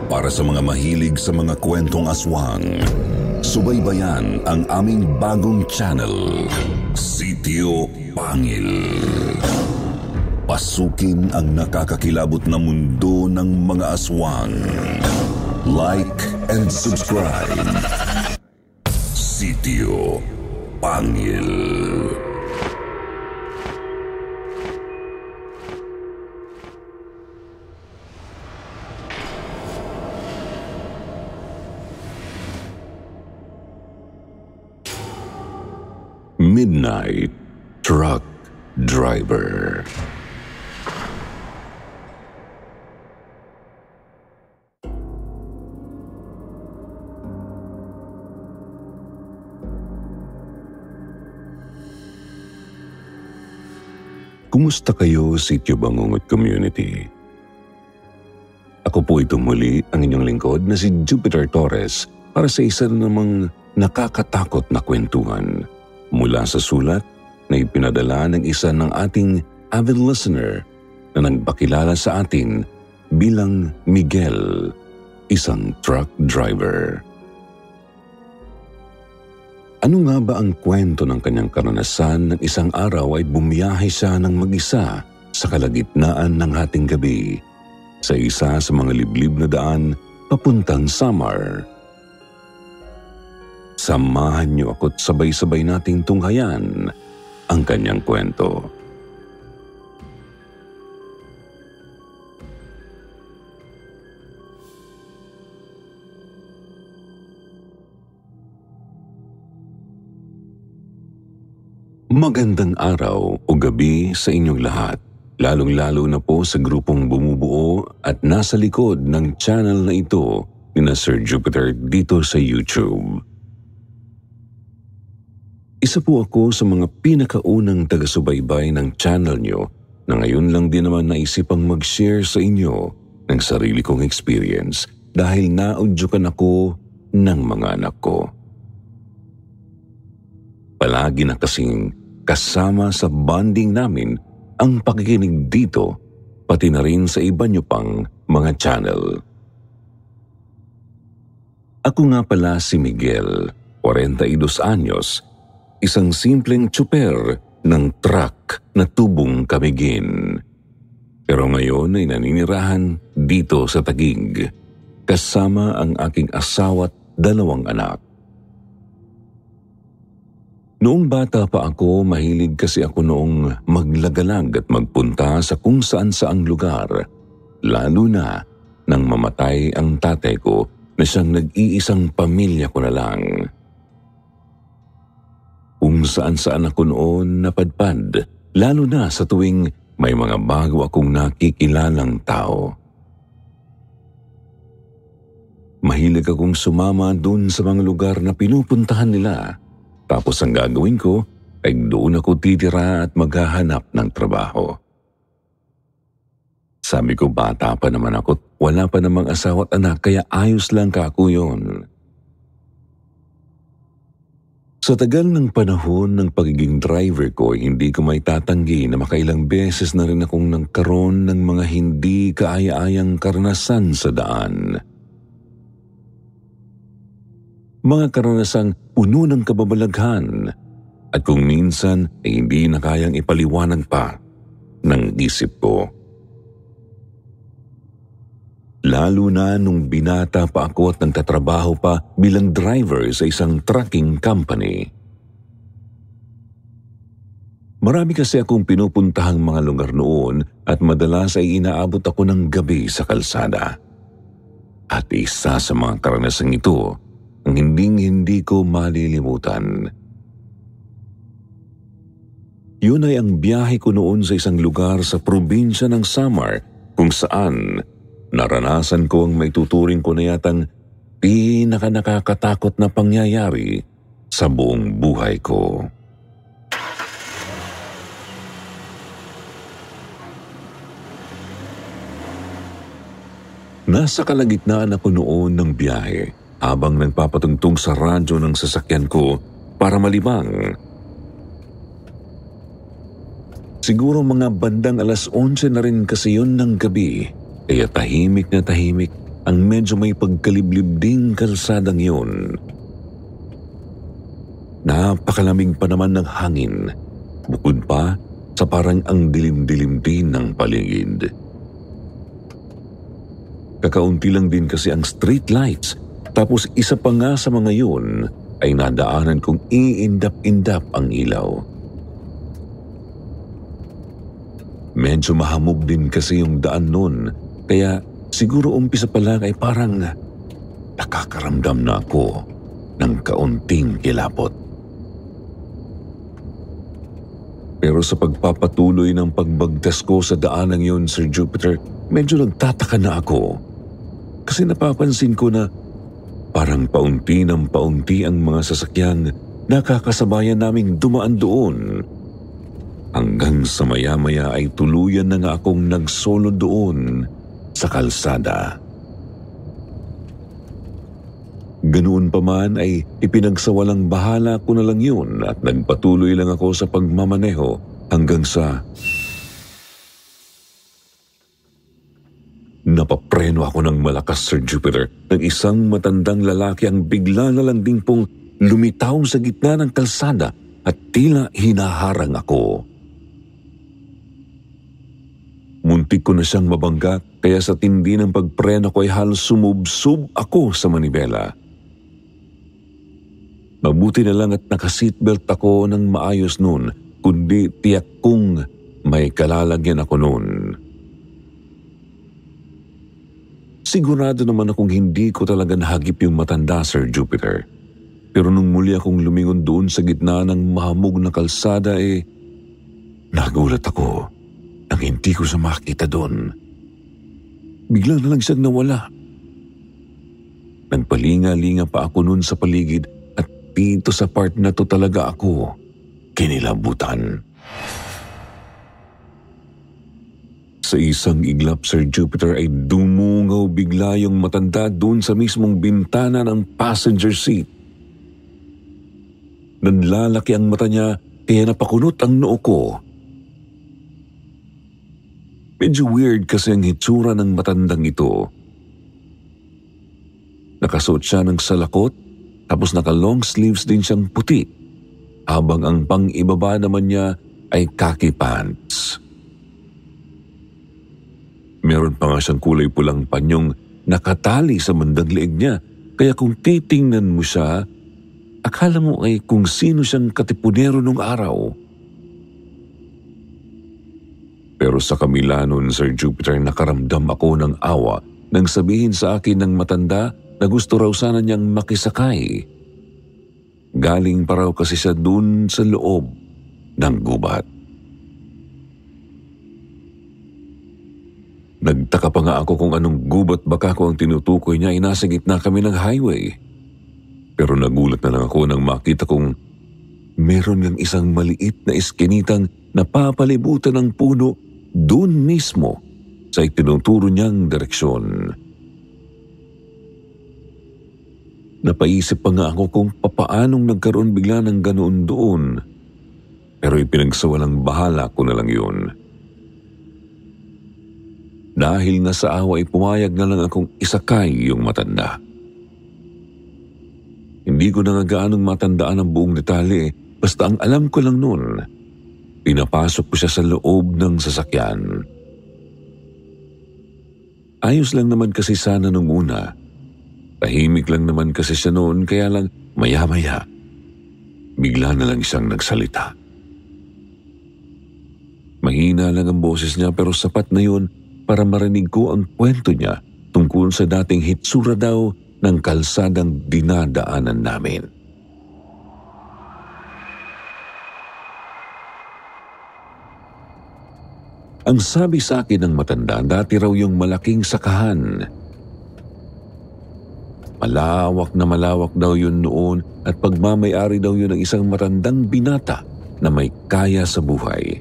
Para sa mga mahilig sa mga kwentong aswang, subaybayan ang aming bagong channel, Sitio Pangil. Pasukin ang nakakakilabot na mundo ng mga aswang. Like and subscribe. Sitio Pangil. Midnight Truck Driver. Kumusta kayo, Sitio Bangungot Community? Ako po itong muli ang inyong lingkod na si Jupiter Torres para sa isa namang nakakatakot na kwentuhan mula sa sulat na ipinadala ng isa ng ating avid listener na nagpakilala sa atin bilang Miguel, isang truck driver. Ano nga ba ang kwento ng kanyang karanasan ng isang araw ay bumiyahe siya ng mag-isa sa kalagitnaan ng hating gabi sa isa sa mga liblib na daan papuntang Samar? Samahan niyo ako't sabay-sabay nating tunghayan ang kanyang kwento. Magandang araw o gabi sa inyong lahat, lalong-lalo na po sa grupong bumubuo at nasa likod ng channel na ito ni Sir Jupiter dito sa YouTube. Isa po ako sa mga pinakaunang taga-subaybay ng channel nyo na ngayon lang din naman naisipang mag-share sa inyo ng sarili kong experience dahil naudyukan ako ng mga anak ko. Palagi na kasing kasama sa bonding namin ang pakikinig dito, pati na rin sa iba nyo pang mga channel. Ako nga pala si Miguel, 42 anyos, isang simpleng tsuper ng truck na tubong kamigin. Pero ngayon ay naninirahan dito sa Taguig, kasama ang aking asawa't 2 anak. Noong bata pa ako, mahilig kasi ako noong maglagalag at magpunta sa kung saan-saang lugar, lalo na nang mamatay ang tatay ko na siyang nag-iisang pamilya ko na lang. Kung saan-saan ako noon napadpad, lalo na sa tuwing may mga bago akong nakikilalang tao. Mahilig akong sumama dun sa mga lugar na pinupuntahan nila. Tapos ang gagawin ko ay doon ako titira at maghahanap ng trabaho. Sabi ko bata pa naman ako at wala pa namang asawa at anak kaya ayos lang kako yun. Sa tagal ng panahon ng pagiging driver ko, hindi ko may tatanggi na makailang beses na rin akong nagkaroon ng mga hindi kaaya-ayang karanasan sa daan. Mga karanasang puno ng kababalaghan at kung minsan ay hindi na kayang ipaliwanag pa ng isip ko. Lalo na nung binata pa ako at nagtatrabaho pa bilang driver sa isang trucking company. Marami kasi akong pinupuntahang mga lugar noon at madalas ay inaabot ako ng gabi sa kalsada. At isa sa mga karanasang ito ang hindi ko malilimutan. Yun ay ang biyahe ko noon sa isang lugar sa probinsya ng Samar kung saan naranasan ko ang maituturing ko na yatang pinaka-nakakatakot na pangyayari sa buong buhay ko. Nasa kalagitnaan ako noon ng biyahe habang nagpapatungtong sa radyo ng sasakyan ko para malibang. Siguro mga bandang 11:00 na rin kasi yun ng gabi, kaya tahimik ang medyo may pagkaliblib ding kalsadang yun. Napakalamig pa naman ng hangin, bukod pa sa parang ang dilim-dilim din ng paligid. Kakaunti lang din kasi ang street lights, tapos isa pa nga sa mga yun ay nadaanan kong iindap-indap ang ilaw. Medyo mahamog din kasi yung daan nun, kaya siguro umpisa pa lang ay parang nakakaramdam na ako ng kaunting kilapot. Pero sa pagpapatuloy ng pagbagtas ko sa daanang yun, Sir Jupiter, medyo nagtataka na ako. Kasi napapansin ko na parang paunti ng paunti ang mga sasakyang nakakasabayan naming dumaan doon. Hanggang sa maya-maya ay tuluyan na nga akong nagsolo doon sa kalsada. Ganoon pa man ay ipinagsawalang bahala ko na lang yun at nagpatuloy lang ako sa pagmamaneho hanggang sa napapreno ako ng malakas, Sir Jupiter, ng isang matandang lalaki ang bigla na lang din pong lumitaw sa gitna ng kalsada at tila hinaharang ako. Muntik ko na siyang mabangga kaya sa tindi ng pagpreno ko ay halos sumubsob ako sa manibela. Mabuti na lang at naka-seatbelt ako ng maayos noon, kundi tiyak kong may kalalagyan ako noon. Sigurado naman akong hindi ko talaga nahagip yung matanda, Sir Jupiter. Pero nung muli akong lumingon doon sa gitna ng mahamog na kalsada nagulat ako nang hindi ko siya makita doon. Bigla na lang siyang nawala. Nagpalinga-linga pa ako noon sa paligid at dito sa part na to talaga ako kinilabutan. Sa isang iglap, Sir Jupiter, ay dumungaw bigla yung matanda doon sa mismong bintana ng passenger seat. Nanlalaki ang mata niya kaya napakunot ang noo ko. Medyo weird kasi ang hitsura ng matandang ito. Nakasuot siya ng salakot tapos naka-long sleeves din siyang puti habang ang pang-ibaba naman niya ay khaki pants. Meron pa nga siyang kulay pulang panyong nakatali sa bandang leeg niya kaya kung titingnan mo siya, akala mo ay kung sino siyang katipunero nung araw. Pero sa kabila nun, Sir Jupiter, nakaramdam ako ng awa nang sabihin sa akin ng matanda na gusto raw sana niyang makisakay. Galing pa raw kasi siya dun sa loob ng gubat. Nagtaka pa nga ako kung anong gubat baka ko ang tinutukoy niya ay nasa gitna kami ng highway. Pero nagulat na lang ako nang makita kong meron ngang isang maliit na iskinitang napapalibutan ng puno doon mismo sa itinuturo niyang direksyon. Napaisip pa nga ako kung papaanong nagkaroon bigla ng ganoon doon. Pero ipinagsawalang bahala ko na lang yun. Dahil nga sa awa ay pumayag na lang akong isakay yung matanda. Hindi ko na nga gaanong matandaan ang buong detalye, basta ang alam ko lang noon, pinapasok ko siya sa loob ng sasakyan. Ayos lang naman kasi sana nung una. Tahimik lang naman kasi siya noon kaya lang maya-maya, bigla na lang siyang nagsalita. Mahina lang ang boses niya pero sapat na yun para marinig ko ang kwento niya tungkol sa dating hitsura daw ng kalsadang dinadaanan namin. Ang sabi sa akin ng matanda, dati raw yung malaking sakahan. Malawak na malawak daw yun noon at pagmamayari daw yun ng isang matandang binata na may kaya sa buhay.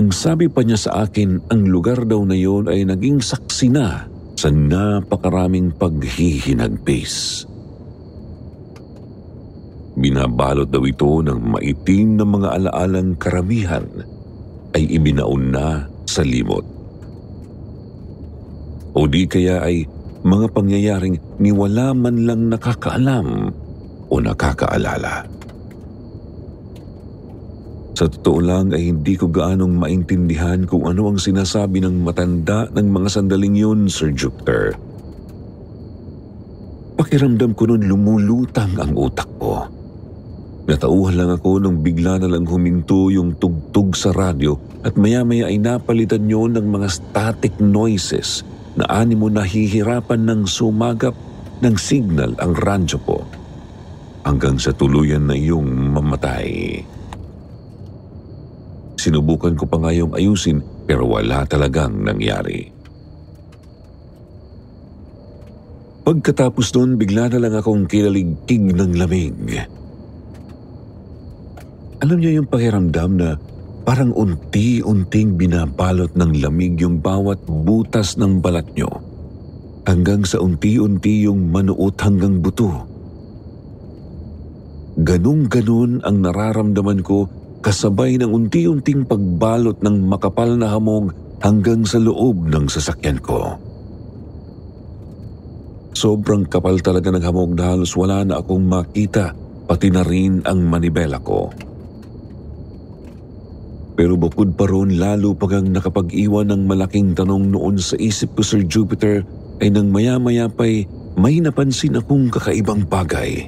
Ang sabi pa niya sa akin, ang lugar daw na yun ay naging saksi na sa napakaraming paghihinagpis. Binabalot daw ito ng maitim na mga alaalang karamihan ay ibinaon na sa limot. o di kaya ay mga pangyayaring ni wala man lang nakakaalam o nakakaalala. Sa totoo lang ay hindi ko gaanong maintindihan kung ano ang sinasabi ng matanda ng mga sandaling yun, Sir Jupiter. Pakiramdam ko nun lumulutang ang utak ko. Natauhan lang ako nung bigla na lang huminto yung tugtog sa radyo at maya-maya ay napalitan yun ng mga static noises na animo nahihirapan ng sumagap ng signal ang radyo ko hanggang sa tuluyan na iyong mamatay. Sinubukan ko pa nga yung ayusin pero wala talagang nangyari. Pagkatapos nun, bigla na lang akong kilaligtig ng lamig. Alam niyo yung pakiramdam na parang unti-unting binabalot ng lamig yung bawat butas ng balat niyo hanggang sa unti-unti yung manuot hanggang buto. Ganun-ganun ang nararamdaman ko kasabay ng unti-unting pagbalot ng makapal na hamog hanggang sa loob ng sasakyan ko. Sobrang kapal talaga ng hamog na halos wala na akong makita, pati na rin ang manibela ko. Pero bukod pa roon, lalo pagang nakapag-iwan ng malaking tanong noon sa isip ko, Sir Jupiter, ay nang maya-maya pa'y may napansin akong kakaibang bagay.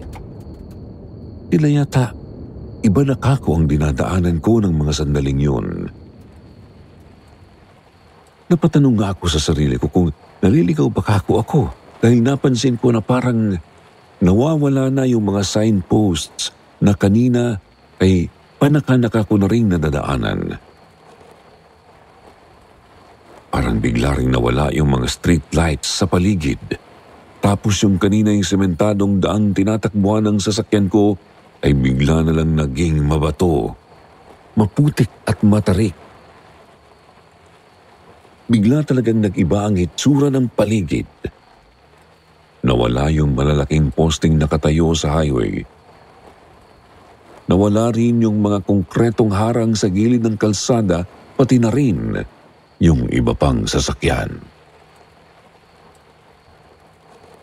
Tila yata, iba na kako ang dinadaanan ko ng mga sandaling yun. Napatanong nga ako sa sarili ko kung naliligaw ba kako ako dahil napansin ko na parang nawawala na yung mga signposts na kanina ay panakanaka ko na rin nadadaanan. Parang bigla ring nawala yung mga street lights sa paligid. Tapos yung kanina yung sementadong daang tinatakbuhan ng sasakyan ko ay bigla na lang naging mabato, maputik at matarik. Bigla talagang nag-iba ang hitsura ng paligid. Nawala yung malalaking posting nakatayo sa highway. Nawala rin yung mga konkretong harang sa gilid ng kalsada, pati na rin yung iba pang sasakyan.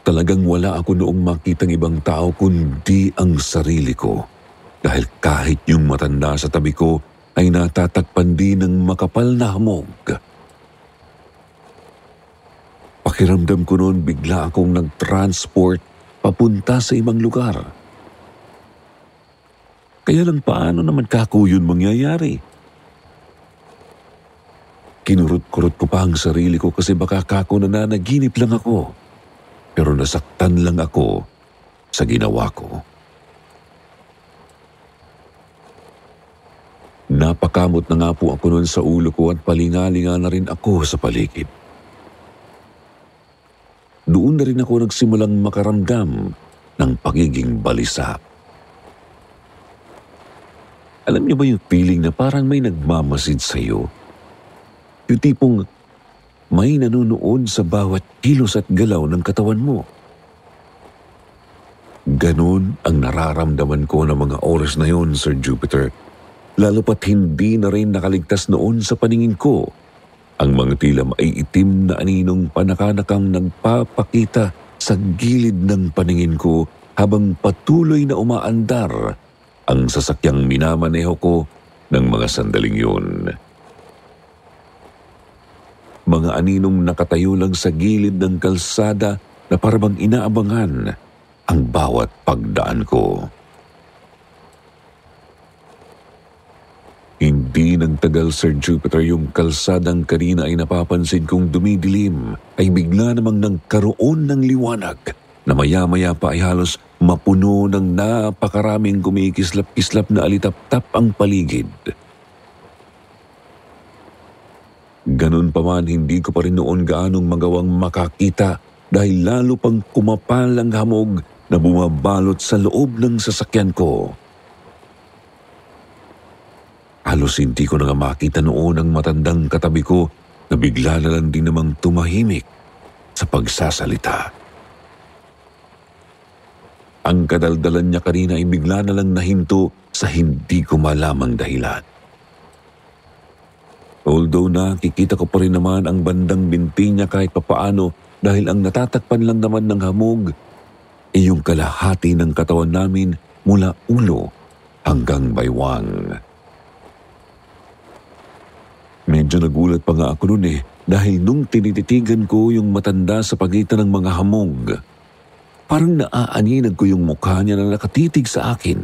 Talagang wala ako noong makitang ibang tao kundi ang sarili ko dahil kahit yung matanda sa tabi ko ay natatakpan din ng makapal na hamog. Pakiramdam ko noon bigla akong nag-transport papunta sa ibang lugar. Kaya lang paano naman kako yun mangyayari? Kinurot-kurot ko pa ang sarili ko kasi baka kako nananaginip lang ako. Pero nasaktan lang ako sa ginawa ko. Napakamot na nga po ako noon sa ulo ko at palingalinga na rin ako sa paligid. Doon na rin ako nagsimulang makaramdam ng pagiging balisa. Alam niyo ba yung feeling na parang may nagmamasid sa iyo? Yung tipong may nanonood sa bawat kilos at galaw ng katawan mo. Ganon ang nararamdaman ko ng mga oras na yon, Sir Jupiter. Lalo pat hindi na rin nakaligtas noon sa paningin ko ang mga tila maiitim na aninong panakanakang nagpapakita sa gilid ng paningin ko habang patuloy na umaandar ang sasakyang minamaneho ko ng mga sandaling yun. Mga aninong nakatayo lang sa gilid ng kalsada na parang inaabangan ang bawat pagdaan ko. Hindi nagtagal, Sir Jupiter, yung kalsadang kanina ay napapansin kong dumidilim ay bigla namang nagkaroon ng liwanag na maya-maya pa ay halos mapuno ng napakaraming kumikislap-kislap na alitap-tap ang paligid. Ganun pa man, hindi ko pa rin noon gaanong magawang makakita dahil lalo pang kumapal ang hamog na bumabalot sa loob ng sasakyan ko. Halos hindi ko na nga makita noon ang matandang katabi ko na bigla na lang din namang tumahimik sa pagsasalita. Ang kadaldalan niya kanina ay bigla na lang nahinto sa hindi ko malamang dahilan. Although nakikita ko pa rin naman ang bandang binti niya kahit papaano dahil ang natatakpan lang naman ng hamog ay yung kalahati ng katawan namin mula ulo hanggang baywang. Medyo nagulat pa nga ako noon dahil nung tinititigan ko yung matanda sa pagitan ng mga hamog, parang naaaninag ko yung mukha niya na nakatitig sa akin.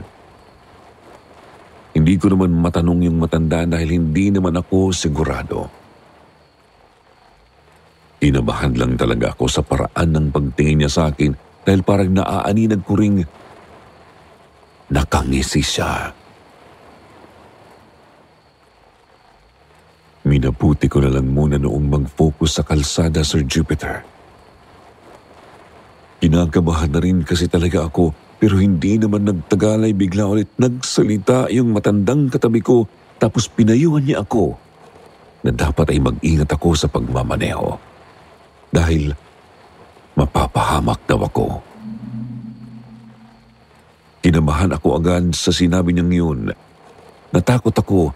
Hindi ko naman matanong yung matanda dahil hindi naman ako sigurado. Kinabahan lang talaga ako sa paraan ng pagtingin niya sa akin dahil parang naaaninag ko ring nakangisi siya. Minabuti ko na lang muna noong mag-focus sa kalsada, Sir Jupiter. Kinakabahan na rin kasi talaga ako pero hindi naman nagtagal ay bigla ulit nagsalita yung matandang katabi ko tapos pinayuhan niya ako na dapat ay mag-ingat ako sa pagmamaneho dahil mapapahamak daw ako. Kinamahan ako agad sa sinabi niyang yun. Natakot ako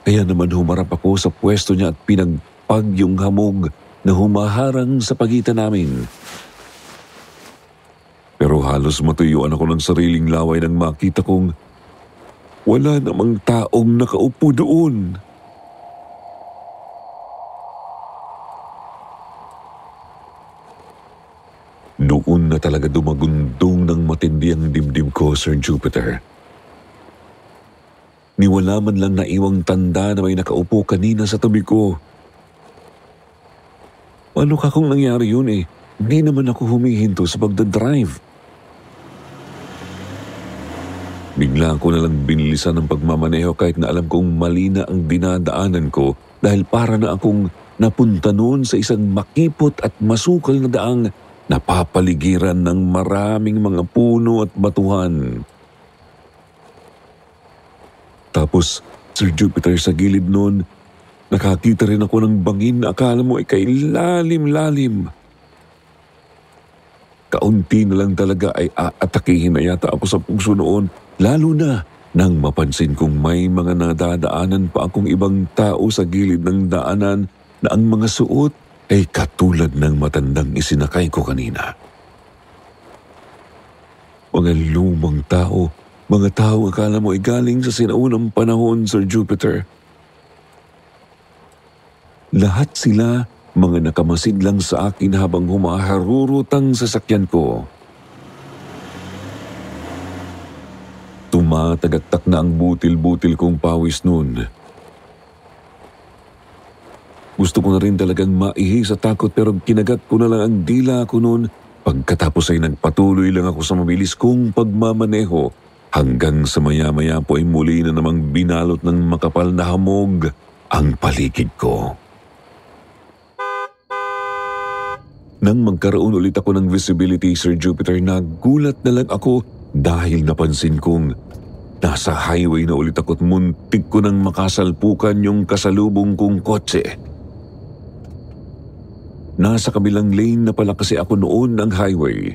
kaya naman humarap ako sa pwesto niya at pinagpag yung hamog na humaharang sa pagitan namin. Pero halos matuyuan ako ng sariling laway nang makita kong wala namang taong nakaupo doon. Doon na talaga dumagundong ng matindi ang dibdib ko, Sir Jupiter. Niwala man lang naiwang tanda na may nakaupo kanina sa tabi ko. Ano ka kung nangyari yun Hindi naman ako humihinto sa pagdadrive. Bigla ko na lang binilisan ng pagmamaneho kahit na alam kong mali na ang dinadaanan ko dahil para na akong napunta noon sa isang makipot at masukal na daang napapaligiran ng maraming mga puno at batuhan. Tapos, Sir Jupiter, sa gilid noon, nakakita rin ako ng bangin na akala mo ay kay lalim-lalim. Kaunti na lang talaga ay aatakihin na yata ako sa puso noon, lalo na nang mapansin kong may mga nadadaanan pa akong ibang tao sa gilid ng daanan na ang mga suot ay katulad ng matandang isinakay ko kanina. Mga lumang tao, mga tao akala mo ay galing sa sinaunang panahon, Sir Jupiter. Lahat sila mga nakamasid lang sa akin habang humaharurutang sasakyan ko. Tumatagaktak na ang butil-butil kong pawis noon. Gusto ko na rin talagang maihi sa takot pero kinagat ko na lang ang dila ko noon. Pagkatapos ay nagpatuloy lang ako sa mabilis kong pagmamaneho hanggang sa maya-maya po ay muli na namang binalot ng makapal na hamog ang paligid ko. Nang magkaroon ulit ako ng visibility, Sir Jupiter, nagulat na lang ako dahil napansin kong nasa highway na ulit ako at muntik ko nang makasalpukan yung kasalubong kong kotse. Nasa kabilang lane na pala kasi ako noon ng highway.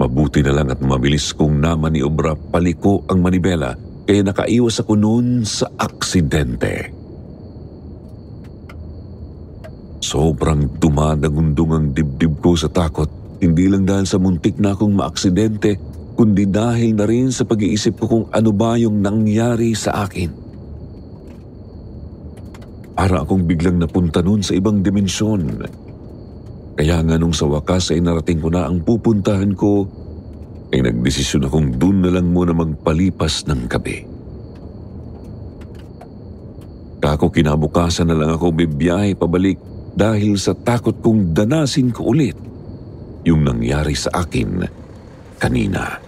Mabuti na lang at mabilis kong namaniobra paliko ang manibela kaya nakaiwas ako noon sa aksidente. Sobrang dumadagundong ang dibdib ko sa takot, hindi lang dahil sa muntik na akong maaksidente, kundi dahil na rin sa pag-iisip ko kung ano ba yung nangyari sa akin. Para akong biglang napunta nun sa ibang dimensyon. Kaya nga nung sa wakas ay narating ko na ang pupuntahan ko, ay nagdesisyon akong dun na lang muna magpalipas ng gabi. Kako kinabukasan na lang ako bibiyahe pabalik dahil sa takot kong danasin ko ulit yung nangyari sa akin kanina.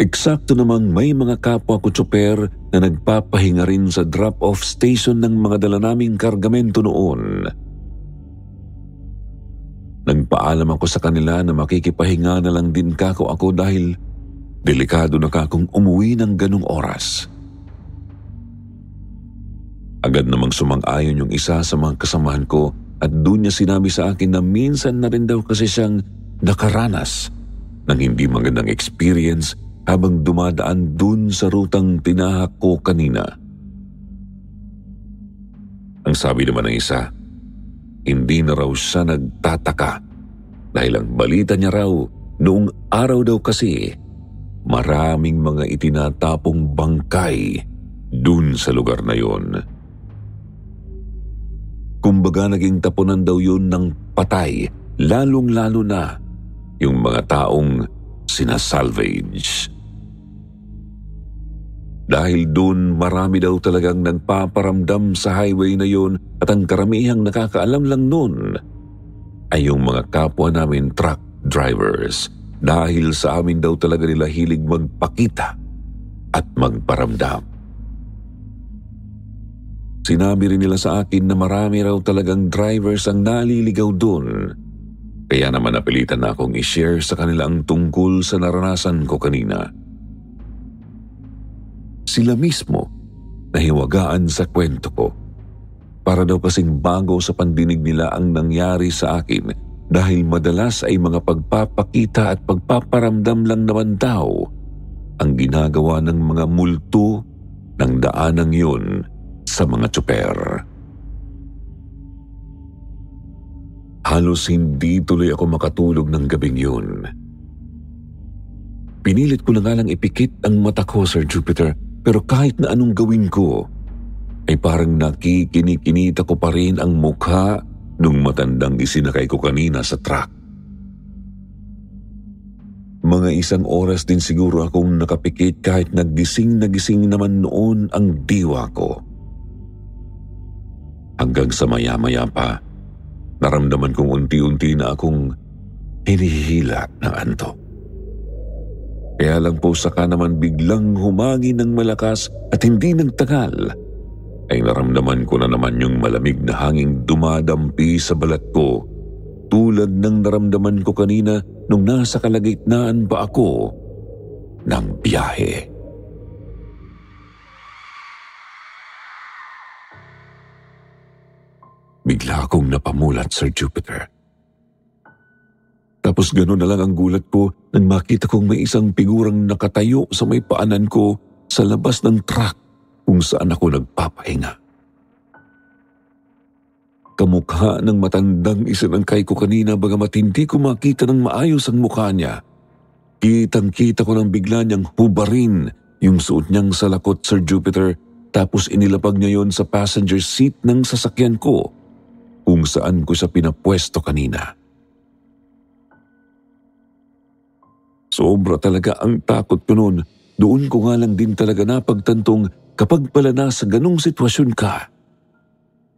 Eksakto namang may mga kapwa ko tsoper na nagpapahinga rin sa drop-off station ng mga dala naming kargamento noon. Nagpaalam ako sa kanila na makikipahinga na lang din kako ako dahil delikado na kakong umuwi ng ganong oras. Agad namang sumang-ayon yung isa sa mga kasamahan ko at doon niya sinabi sa akin na minsan na rin daw kasi siyang nakaranas ng hindi magandang experience habang dumadaan dun sa rutang tinahak ko kanina. Ang sabi naman ng isa, hindi na raw siya nagtataka dahil ang balita niya raw noong araw daw kasi maraming mga itinatapong bangkay dun sa lugar na yon. Kumbaga naging tapunan daw yun ng patay, lalong-lalo na yung mga taong sinasalvage. Dahil dun marami daw talagang nagpaparamdam sa highway na yun at ang karamihang nakakaalam lang nun ay yung mga kapwa namin truck drivers dahil sa amin daw talaga nila hilig magpakita at magparamdam. Sinabi rin nila sa akin na marami raw talagang drivers ang naliligaw dun. Kaya naman napilitan na akong i-share sa kanila ang tungkol sa naranasan ko kanina. Sila mismo nahiwagaan sa kwento ko. Para daw kasing bago sa pandinig nila ang nangyari sa akin dahil madalas ay mga pagpapakita at pagpaparamdam lang naman daw ang ginagawa ng mga multo ng daanang yun sa mga tsuper. Halos hindi tuloy ako makatulog ng gabing yun. Pinilit ko na nga lang ipikit ang mata ko, Sir Jupiter, pero kahit na anong gawin ko, ay parang nakikinikinita ko pa rin ang mukha nung matandang isinakay ko kanina sa truck. Mga isang oras din siguro akong nakapikit kahit nagising naman noon ang diwa ko. Hanggang sa maya-maya pa, naramdaman kong unti-unti na akong hinihila ng antok. Kaya lang po saka naman biglang humangin ng malakas at hindi nagtagal, ay naramdaman ko na naman yung malamig na hanging dumadampi sa balat ko tulad ng naramdaman ko kanina nung nasa kalagitnaan pa ako ng biyahe. Bigla akong napamulat, Sir Jupiter. Tapos gano'n na lang ang gulat ko nang makita kong may isang figurang nakatayo sa may paanan ko sa labas ng truck kung saan ako nagpapahinga. Kamukha ng matandang isinangkay ko kanina bagamat hindi ko makita ng maayos ang mukha niya. Kitang-kita ko nang bigla niyang hubarin yung suot niyang salakot, Sir Jupiter, tapos inilapag niya yon sa passenger seat ng sasakyan ko kung saan ko siya pinapwesto kanina. Sobra talaga ang takot ko noon. Doon ko nga lang din talaga napagtantong kapag pala nasa ganung sitwasyon ka,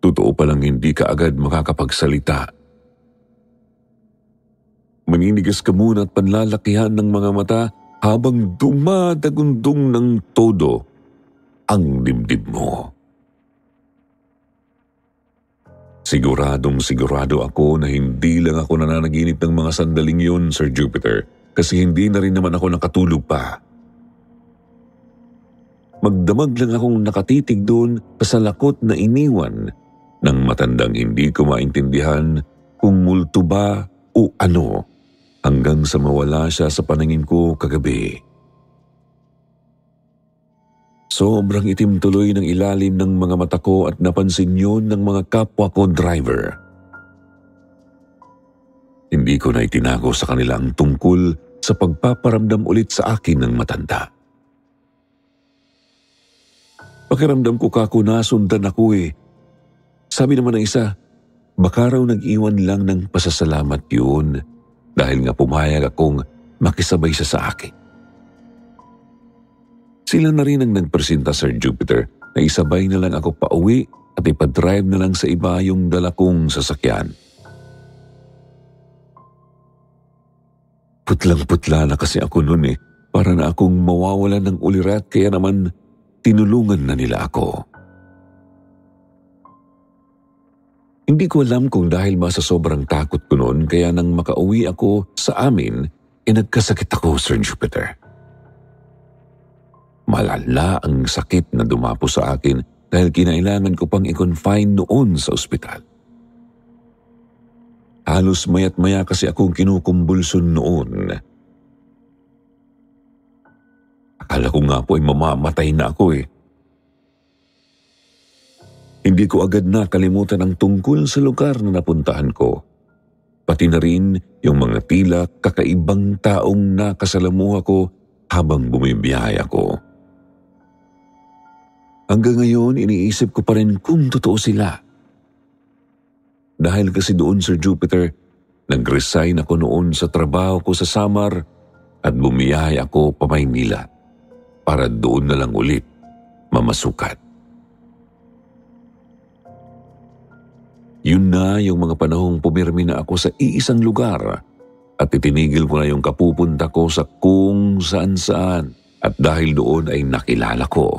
totoo palang hindi ka agad makakapagsalita. Maninigas ka muna at panlalakihan ng mga mata habang dumadagundong ng todo ang dibdib mo. Sigurado ako na hindi lang ako nananaginip ng mga sandaling yun, Sir Jupiter, kasi hindi na rin naman ako nakatulog pa. Magdamag lang akong nakatitig doon sa salakot na iniwan ng matandang hindi ko maintindihan kung multo ba o ano hanggang sa mawala siya sa paningin ko kagabi. Sobrang itim tuloy ng ilalim ng mga mata ko at napansin yun ng mga kapwa ko driver. Hindi ko na itinago sa kanila ang tungkol sa pagpaparamdam ulit sa akin ng matanda. Pakiramdam ko kako nasundan ako eh. Sabi naman ng isa, baka raw nag-iwan lang ng pasasalamat yun dahil nga pumayag akong makisabay siya sa akin. Sila na rin ang nagpresenta, Sir Jupiter, na isabay na lang ako pauwi at ipadrive na lang sa iba yung dala kong sasakyan. Putlang-putla na kasi ako noon eh, para na akong mawawalan ng ulirat kaya naman tinulungan na nila ako. Hindi ko alam kung dahil ba sa sobrang takot ko noon kaya nang makauwi ako sa amin, nagkasakit ako, Sir Jupiter. Malala ang sakit na dumapo sa akin dahil kinailangan ko pang i-confine noon sa ospital. Halos maya't maya kasi akong kinukumbulsyon noon. Akala ko nga po ay mamamatay na ako eh. Hindi ko agad nakalimutan ang tungkol sa lugar na napuntahan ko. Pati na rin yung mga tila kakaibang taong nakasalamuha ko habang bumibiyahe ako. Hanggang ngayon, iniisip ko pa rin kung totoo sila. Dahil kasi doon, Sir Jupiter, nag-resign ako noon sa trabaho ko sa Samar at bumiyahe ako pa Maynila para doon na lang ulit mamasukat. Yun na yung mga panahong pumirmi na ako sa iisang lugar at itinigil ko na yung kapupunta ko sa kung saan-saan at dahil doon ay nakilala ko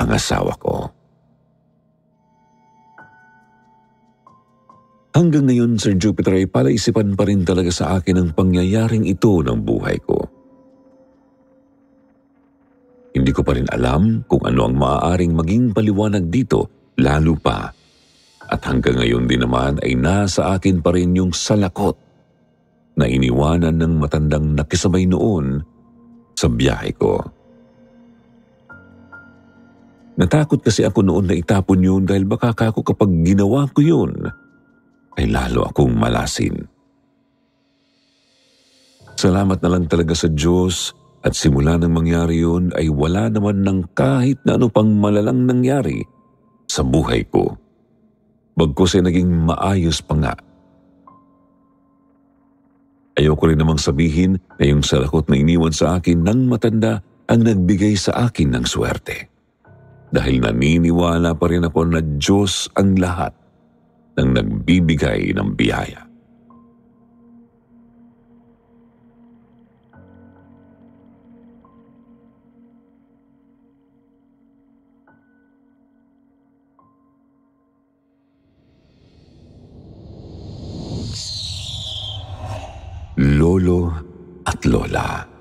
ang asawa ko. Hanggang ngayon, Sir Jupiter, ay palaisipan pa rin talaga sa akin ang pangyayaring ito ng buhay ko. Hindi ko pa rin alam kung ano ang maaaring maging paliwanag dito, lalo pa. At hanggang ngayon din naman ay nasa akin pa rin yung salakot na iniwanan ng matandang nakisabay noon sa biyahe ko. Natakot kasi ako noon na itapon yun dahil baka ako kapag ginawa ko yun, ay lalo akong malasin. Salamat na lang talaga sa Diyos at simula nang mangyari yun ay wala naman ng kahit na ano pang malalang nangyari sa buhay ko. Bagkus ay naging maayos pa nga. Ayoko rin namang sabihin na yung salakot na iniwan sa akin ng matanda ang nagbigay sa akin ng swerte. Dahil naniniwala pa rin ako na Diyos ang lahat ng nagbibigay ng biyaya. Lolo at Lola.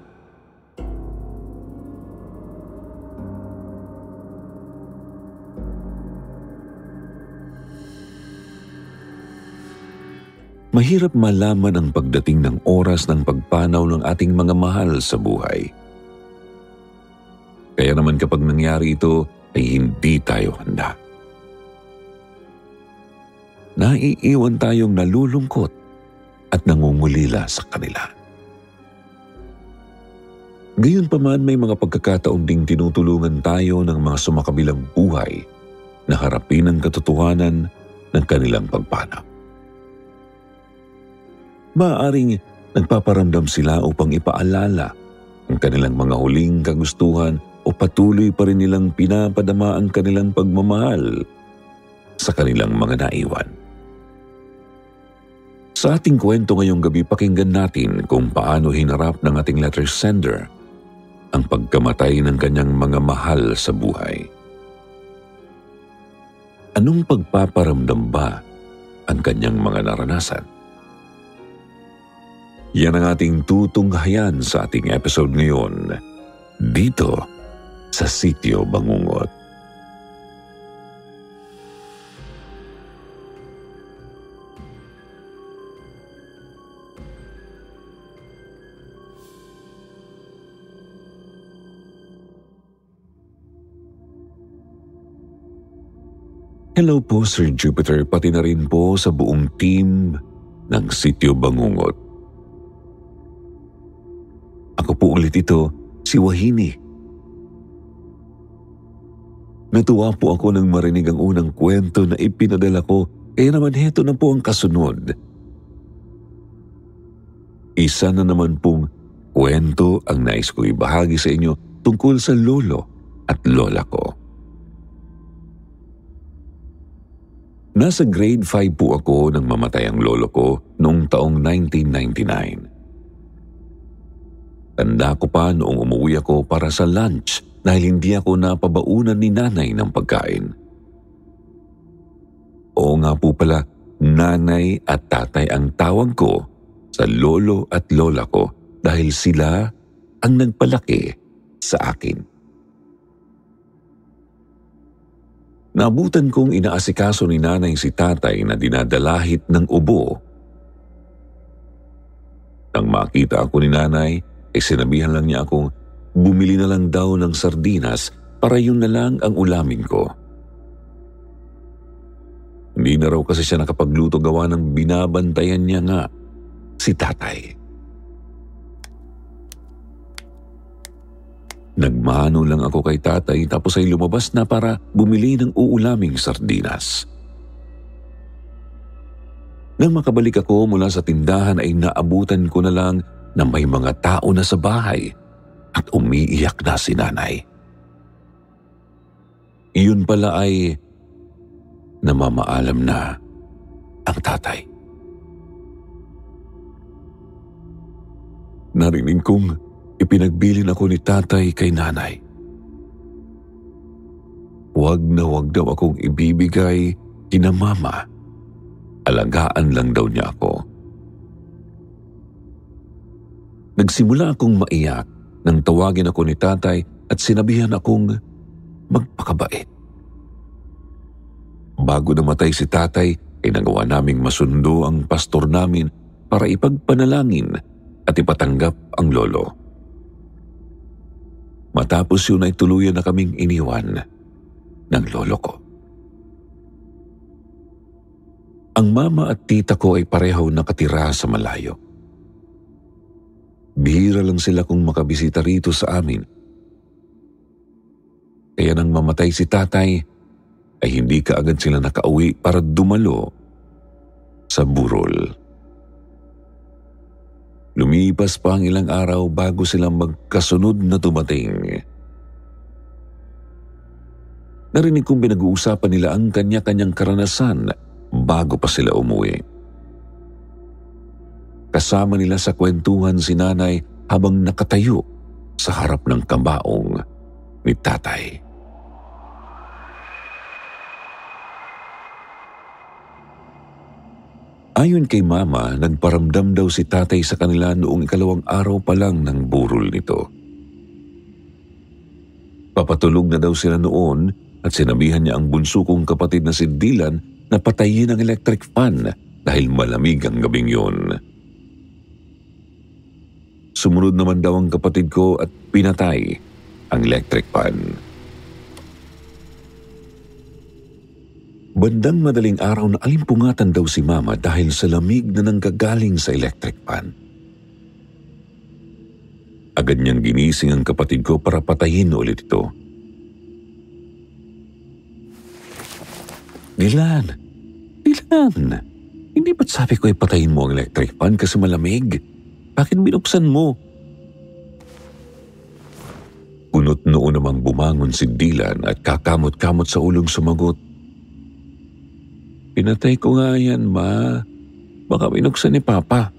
Mahirap malaman ang pagdating ng oras ng pagpanaw ng ating mga mahal sa buhay. Kaya naman kapag nangyari ito ay hindi tayo handa. Naiiwan tayong nalulungkot at nangungulila sa kanila. Gayunpaman may mga pagkakataon ding tinutulungan tayo ng mga sumakabilang buhay na harapin ang katotohanan ng kanilang pagpanaw. Maaaring nagpaparamdam sila upang ipaalala ang kanilang mga huling kagustuhan o patuloy pa rin nilang pinapadama ang kanilang pagmamahal sa kanilang mga naiwan. Sa ating kwento ngayong gabi, pakinggan natin kung paano hinarap ng ating letter sender ang pagkamatay ng kanyang mga mahal sa buhay. Anong pagpaparamdam ba ang kanyang mga naranasan? Yan ang ating tutunghayan sa ating episode ngayon, dito sa Sitio Bangungot. Hello po, Sir Jupiter, pati na rin po sa buong team ng Sitio Bangungot. Ako po ulit ito, si Wahini. Natuwa po ako nang marinig ang unang kwento na ipinadala ko, kaya naman heto na po ang kasunod. Isa na naman pong kwento ang nais ko ibahagi sa inyo tungkol sa lolo at lola ko. Nasa grade 5 po ako nang mamatay ang lolo ko noong taong 1999. Tanda ko pa noong umuwi ako para sa lunch dahil hindi ako napabaunan ni nanay ng pagkain. Oo nga po pala, nanay at tatay ang tawag ko sa lolo at lola ko dahil sila ang nagpalaki sa akin. Naabutan kong inaasikaso ni nanay si tatay na dinadalahit ng ubo. Nang makita ako ni nanay, ay sinabihan lang niya akong bumili na lang daw ng sardinas para yun na lang ang ulamin ko. Hindi na raw kasi siya nakapagluto gawa ng binabantayan niya nga si tatay. Nagmano lang ako kay tatay tapos ay lumabas na para bumili ng uulaming sardinas. Nang makabalik ako mula sa tindahan ay naabutan ko na lang na may mga tao na sa bahay at umiiyak na si nanay. Iyon pala ay namamaalam na ang tatay. Narinig kong ipinagbilin ako ni tatay kay nanay. Huwag na huwag daw akong ibibigay kina mama. Alagaan lang daw niya ako. Nagsimula akong maiyak nang tawagin ako ni tatay at sinabihan akong magpakabait. Bago namatay si tatay, ay nagawa naming masundo ang pastor namin para ipagpanalangin at ipatanggap ang lolo. Matapos yun ay tuluyan na kaming iniwan ng lolo ko. Ang mama at tita ko ay pareho nakatira sa malayo. Bihira lang sila kung makabisita rito sa amin. Kaya nang mamatay si tatay, ay hindi kaagad sila nakauwi para dumalo sa burol. Lumipas pa ang ilang araw bago sila magkasunod na dumating. Narinig kong pinag-uusapan nila ang kanya-kanyang karanasan bago pa sila umuwi. Kasama nila sa kwentuhan si nanay habang nakatayo sa harap ng kabaong ni tatay. Ayon kay mama, nagparamdam daw si tatay sa kanila noong ikalawang araw pa lang ng burol nito. Papatulog na daw sila noon at sinabihan niya ang bunso kong kapatid na si Dylan na patayin ang electric fan dahil malamig ang gabing yun. Sumunod naman daw ang kapatid ko at pinatay ang electric fan. Bandang madaling araw na alimpungatan daw si mama dahil sa lamig na nanggagaling sa electric fan. Agad niyang ginising ang kapatid ko para patayin ulit ito. Dylan! Hindi ba't sabi ko ay patayin mo ang electric fan kasi malamig? Bakit binuksan mo? Kunot noon namang bumangon si Dylan at kakamot-kamot sa ulong sumagot, "Pinatay ko nga yan, ma. Baka binuksan ni Papa."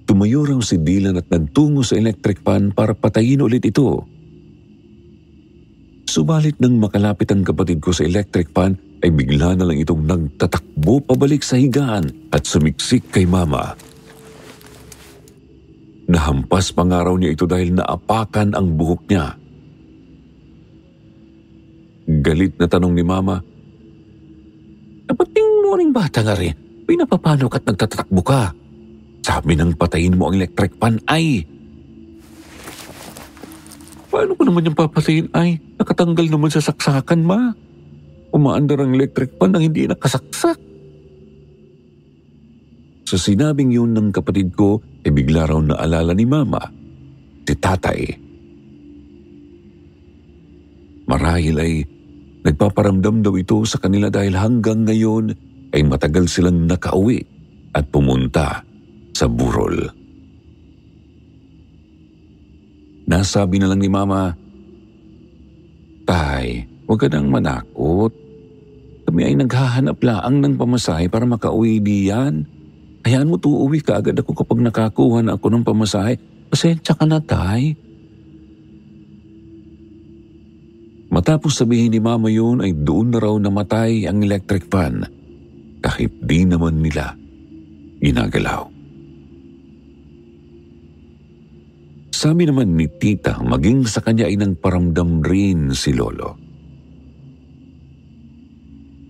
Tumayo raw si Dylan at nagtungo sa electric fan para patayin ulit ito. Subalit nang makalapit ang kapatid ko sa electric fan, ay bigla na lang itong nagtatakbo pabalik sa higaan at sumiksik kay mama. Nahampas pa nga raw niya ito dahil naapakan ang buhok niya. Galit na tanong ni mama, "Napating mo ring bata nga rin, pinapapano ka't nagtatakbo ka? Sabi nang patayin mo ang electric fan ay." "Paano ko naman yung papatayin ay? Nakatanggal naman sa saksakan, ma. Umaandar ang electric fan nang hindi nakasaksak." Sa sinabing yun ng kapatid ko, ay bigla raw naalala ni mama si tatay. Marahil ay nagpaparamdam daw ito sa kanila dahil hanggang ngayon ay matagal silang nakauwi at pumunta sa burol. Nasabi na lang ni mama, "Tay, huwag ka nang manakot. Kami ay naghahanap laang ng pamasahe para makauwi diyan. Hayaan mo uuwi ka agad ako kapag nakakuha na ako ng pamasahe. Pasensya ka na, tay." Matapos sabihin ni mama yun ay doon na raw namatay ang electric fan kahit di naman nila ginagalaw. Sabi naman ni tita, maging sa kanya ay nagparamdam rin si lolo.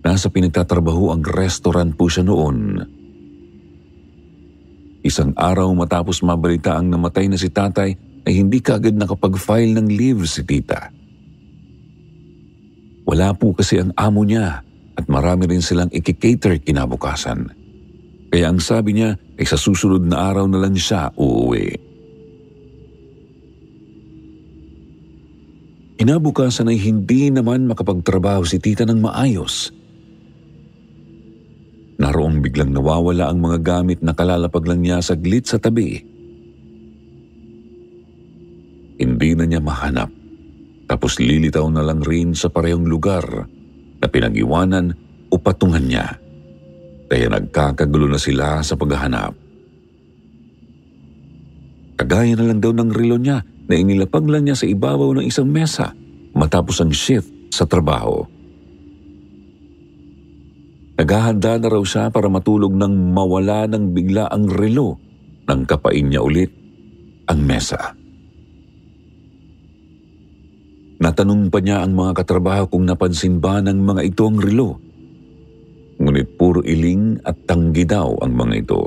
Nasa pinagtatrabaho ang restaurant po siya noon. Isang araw matapos mabalita ang namatay na si tatay ay hindi kaagad nakapag-file ng leave si tita. Wala po kasi ang amo niya at marami rin silang ikikater kinabukasan. Kaya ang sabi niya ay sa susunod na araw na lang siya uuwi. Kinabukasan ay hindi naman makapagtrabaho si tita ng maayos. Naroong biglang nawawala ang mga gamit na kalalapag lang niya saglit sa tabi. Hindi na niya mahanap, tapos lilitaw na lang rin sa parehong lugar na pinag-iwanan o patungan niya. Kaya nagkakagulo na sila sa paghahanap. Kagaya na lang daw ng relo niya na inilapag lang niya sa ibabaw ng isang mesa matapos ang shift sa trabaho. Naghahanda na raw siya para matulog nang mawala ng bigla ang relo nang kapain niya ulit ang mesa. Natanong pa niya ang mga katrabaho kung napansin ba ng mga ito ang relo. Ngunit puro iling at tanggi daw ang mga ito.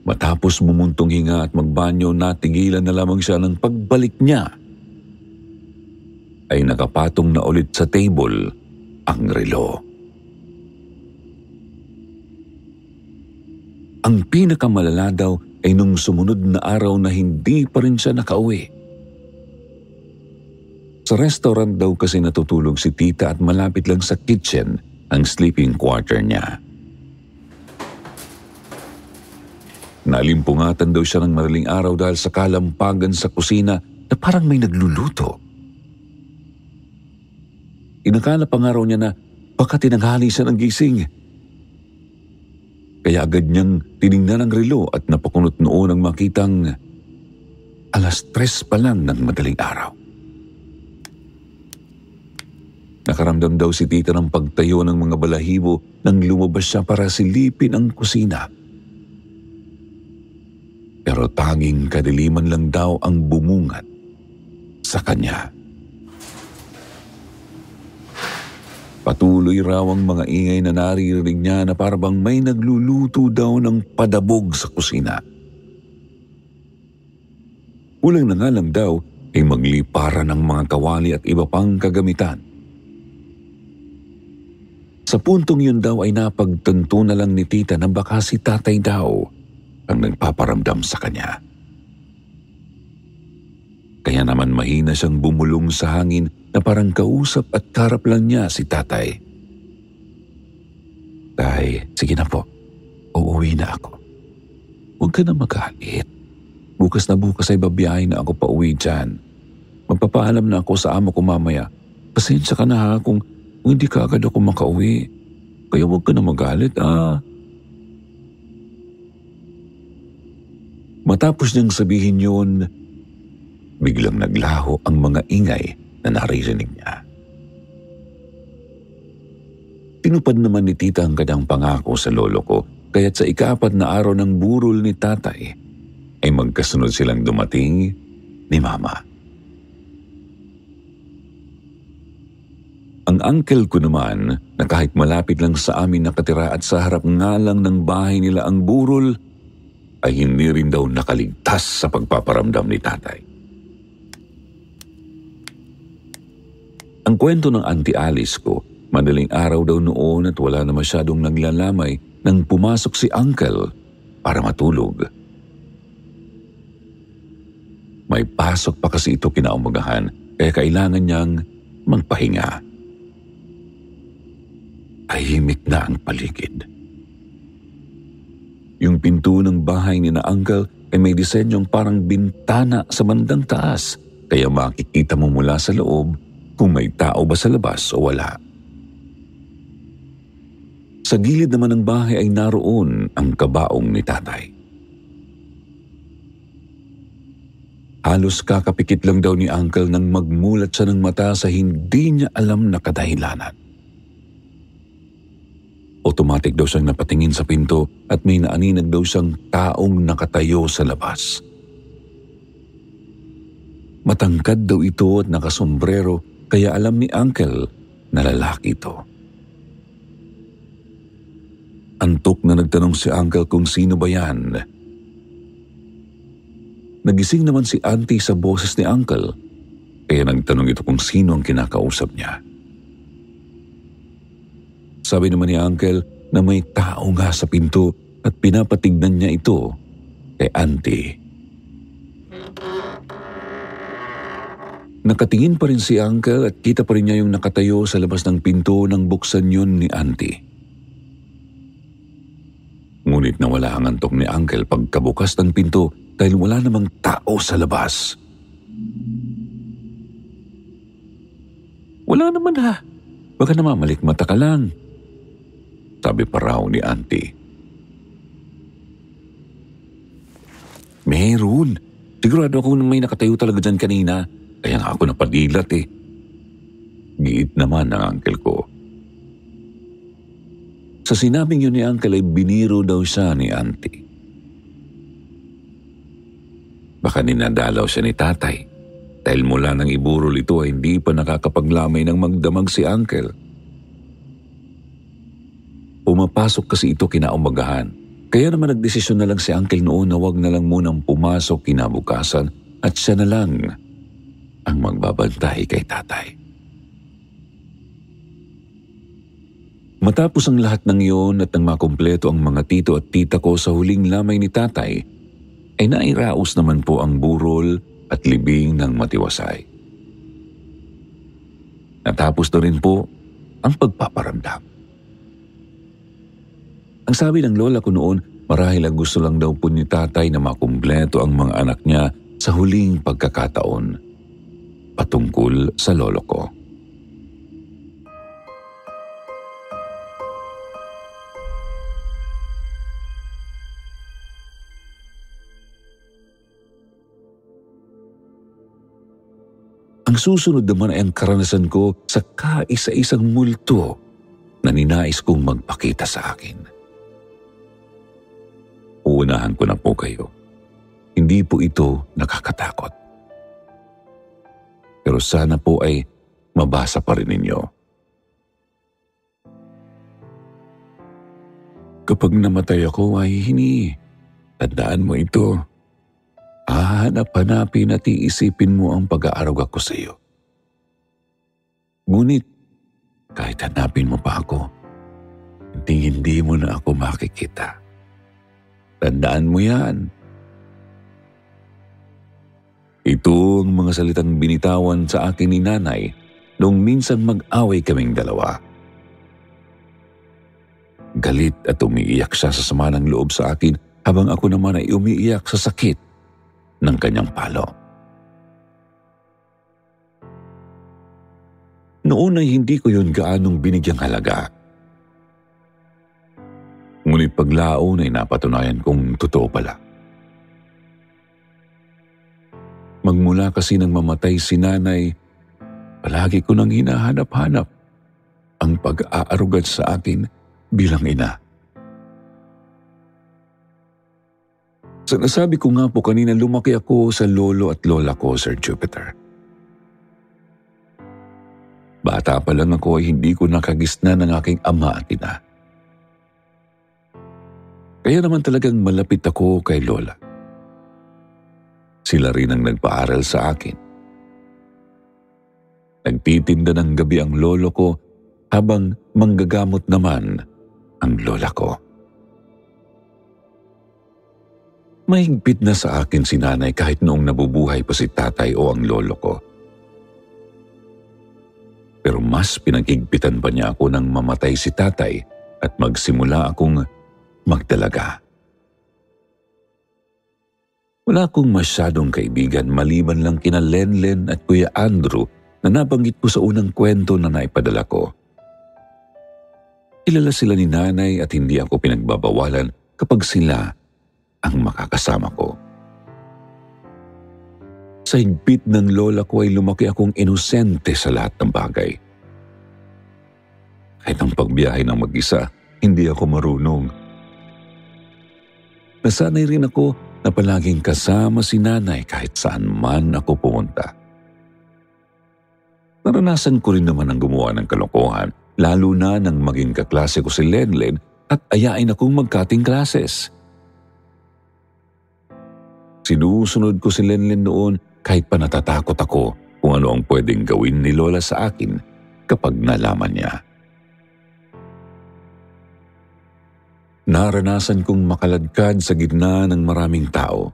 Matapos bumuntong hinga at magbanyo, natigilan na lamang siya ng pagbalik niya ay nakapatong na ulit sa table ang relo. Ang pinakamalala daw ay nung sumunod na araw na hindi pa rin siya nakauwi. Sa restaurant daw kasi natutulog si tita at malapit lang sa kitchen ang sleeping quarter niya. Nalimpungatan daw siya ng madaling araw dahil sa kalampagan sa kusina na parang may nagluluto. Inakala pa nga raw niya na baka tinanghali siya ng gising. Kaya agad niyang tiningnan ang relo at napakunot noon ang makitang 3:00 pa lang ng madaling araw. Nakaramdam daw si tita ng pagtayo ng mga balahibo nang lumabas siya para silipin ang kusina. Pero tanging kadiliman lang daw ang bumungat sa kanya. Patuloy raw ang mga ingay na naririnig niya na parang may nagluluto daw ng padabog sa kusina. Kulang na nga lang daw ay magliparan ng mga kawali at iba pang kagamitan. Sa puntong yun daw ay napagtanto na lang ni tita na baka si tatay daw ang nagpaparamdam sa kanya. Kaya naman mahina siyang bumulong sa hangin na parang kausap at karap lang niya si tatay. Tay, sige na po. Uuwi na ako. Huwag ka na magalit. Bukas na bukas ay babiyahin na ako pa uwi dyan. Magpapaalam na ako sa amo ko mamaya. Pasensya ka na ha kung hindi ka agad ako makauwi. Kaya huwag ka na magalit Matapos niyang sabihin yun, biglang naglaho ang mga ingay na naririnig niya. Tinupad naman ni tita ang kanyang pangako sa lolo ko, kaya't sa ika-4 na araw ng burol ni tatay, ay magkasunod silang dumating ni mama. Ang uncle ko naman, na kahit malapit lang sa amin nakatira at sa harap nga lang ng bahay nila ang burol, ay hindi rin daw nakaligtas sa pagpaparamdam ni tatay. Ang kwento ng Auntie Alice ko, madaling araw daw noon at wala na masyadong naglalamay nang pumasok si uncle para matulog. May pasok pa kasi ito kinaumagahan kaya kailangan niyang magpahinga. Tahimik na ang paligid. Yung pinto ng bahay ni na uncle ay may disenyong parang bintana sa bandang taas, kaya makikita mo mula sa loob kung may tao ba sa labas o wala. Sa gilid naman ng bahay ay naroon ang kabaong ni tatay. Halos kakapikit lang daw ni uncle nang magmulat siya ng mata sa hindi niya alam na kadahilanan. Automatic daw siyang napatingin sa pinto at may naaninag daw siyang taong nakatayo sa labas. Matangkad daw ito at nakasombrero kaya alam ni Uncle na lalaki ito. Antok na nagtanong si Uncle kung sino ba yan. Nagising naman si Auntie sa boses ni Uncle kaya nagtanong ito kung sino ang kinakausap niya. Sabi naman ni Uncle na may tao nga sa pinto at pinapatignan niya ito kay Auntie. Nakatingin pa rin si Uncle at kita pa rin niya yung nakatayo sa labas ng pinto nang buksan yun ni Auntie. Ngunit nawala ang antok ni Uncle pagkabukas ng pinto dahil wala namang tao sa labas. "Wala naman ha. Baka namamalikmata ka lang," sabi pa raw ni Auntie. "Meron. Sigurado ako na may nakatayo talaga dyan kanina. Kaya nga ako napadilat eh." Giit naman ng uncle ko. Sa sinabing yun ni Uncle ay biniro daw siya ni Auntie. Baka ninadalaw siya ni Tatay dahil mula nang iburol ito ay hindi pa nakakapaglamay ng magdamag si Uncle. Pumapasok kasi ito kinaumagahan. Kaya naman nagdesisyon na lang si Uncle noon na wag na lang munang pumasok kinabukasan at siya na lang ang magbabantay kay Tatay. Matapos ang lahat ng iyon at nang makumpleto ang mga tito at tita ko sa huling lamay ni Tatay, ay nairaos naman po ang burol at libing ng matiwasay. Natapos na rin po ang pagpaparamdam. Ang sabi ng lola ko noon, marahil ang gusto lang daw po ni Tatay na makumpleto ang mga anak niya sa huling pagkakataon patungkol sa lolo ko. Ang susunod naman ay ang karanasan ko sa kaisa-isang multo na ninais kong magpakita sa akin. Uunahan ko na po kayo. Hindi po ito nakakatakot. Pero sana po ay mabasa pa rin ninyo. Kapag namatay ako ay tandaan mo ito. Hahanap-hanapin at iisipin mo ang pag-aarog ako sa iyo. Ngunit kahit hanapin mo pa ako, hindi mo na ako makikita. Tandaan mo yan. Ito ang mga salitang binitawan sa akin ni Nanay noong minsan mag-away kaming dalawa. Galit at umiiyak siya sa sama ng loob sa akin habang ako naman ay umiiyak sa sakit ng kanyang palo. Noon ay hindi ko yun gaanong binigyang halaga. Ngunit paglaon ay napatunayan kong totoo pala. Magmula kasi nang mamatay si Nanay, palagi ko nang hinahanap-hanap ang pag-aarugat sa akin bilang ina. Sa nasabi ko nga po kanina, lumaki ako sa lolo at lola ko, Sir Jupiter. Bata pa lang ako ay hindi ko nakagisnan ng aking ama at ina. Kaya naman talagang malapit ako kay lola. Sila rin ang nagpaaral sa akin. Nagtitinda ng gabi ang lolo ko habang manggagamot naman ang lola ko. Mahigpit na sa akin si Nanay kahit noong nabubuhay pa si Tatay o ang lolo ko. Pero mas pinag-higpitan pa niya ako nang mamatay si Tatay at magsimula akong magdalaga. Wala akong masyadong kaibigan maliban lang kina Lenlen at Kuya Andrew na nabanggit ko sa unang kwento na naipadala ko. Kilala sila ni Nanay at hindi ako pinagbabawalan kapag sila ang makakasama ko. Sa higpit ng lola ko ay lumaki akong inosente sa lahat ng bagay. Kahit ang pagbiyahe ng mag-isa hindi ako marunong. Nasanay rin ako na palaging kasama si nanay kahit saan man ako pumunta. Naranasan ko rin naman ang gumawa ng kalokohan, lalo na nang maging kaklase ko si Lenlen at ayain akong mag-cutting classes. Sinusunod ko si Lenlen noon kahit pa natatakot ako kung ano ang pwedeng gawin ni Lola sa akin kapag nalaman niya. Naranasan kong makaladkad sa gitna ng maraming tao,